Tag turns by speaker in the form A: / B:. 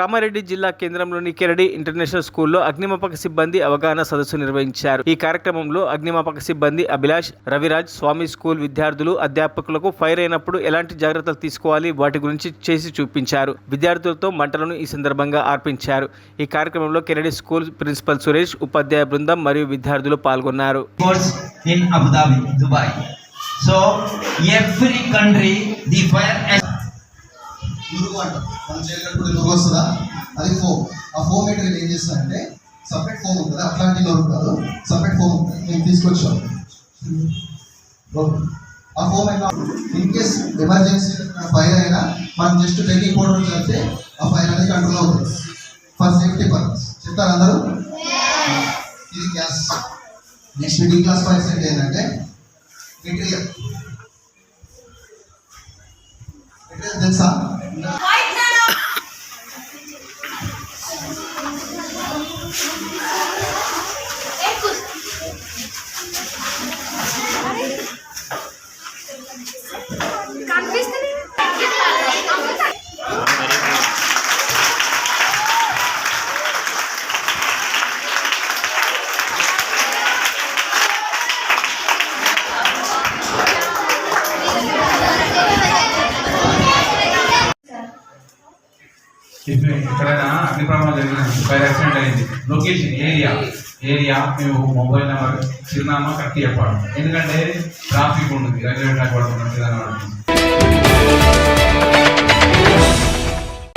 A: కామారెడ్డి జిల్లా కేంద్రంలోని కెరడి ఇంటర్నేషనల్ స్కూల్లో అగ్నిమాపక సిబ్బంది అవగాహన సదస్సు నిర్వహించారు. ఈ కార్యక్రమంలో అగ్నిమాపక సిబ్బంది అభిలాష్, రవిరాజ్, స్వామి స్కూల్ విద్యార్థులు అధ్యాపకులకు ఫైర్ అయినప్పుడు ఎలాంటి జాగ్రత్తలు తీసుకోవాలి వాటి గురించి చేసి చూపించారు. విద్యార్థులతో మంటలను ఈ సందర్భంగా ఆర్పించారు. ఈ కార్యక్రమంలో కెరడి స్కూల్ ప్రిన్సిపల్ సురేష్, ఉపాధ్యాయ బృందం మరియు విద్యార్థులు పాల్గొన్నారు.
B: In Abu Dhabi, Dubai. So every country the fire
C: నురుగు అంట మనం చేయగలిగినప్పుడు నురుగు వస్తుందా, అది ఫోమ్. ఆ ఫోమ్ ఏంటి ఏం చేస్తానంటే సపరేట్ ఫోమ్ ఉంటుంది, అట్లాంటి నురుగు కాదు, సపరేట్ ఫోమ్ ఉంటుంది. నేను తీసుకొచ్చాను ఆ ఫోమ్ అయినా ఇన్ కేస్ ఎమర్జెన్సీ ఫైర్ అయినా మనం జస్ట్ బేకింగ్ పౌడర్ చదివితే ఆ ఫైర్ అనేది కంట్రోల్ అవుతుంది. ఫర్ సేఫ్టీ పర్పస్ చెప్తారు అందరూ. ఇది gas. Next D class fires అంటే ఏంటంటే మెటీరియల్ తెలుసా?
D: ఎక్కడైనా అగ్ని ప్రమాదం జరిగిన ఫైర్ యాక్సిడెంట్ అయింది, లొకేషన్ ఏరియా మేము మొబైల్ నెంబర్ చిరునామా కరెక్ట్ చెప్పాలి. ఎందుకంటే ట్రాఫిక్ ఉంటుంది, రైల్వే ట్రాక్ పడుతుంది.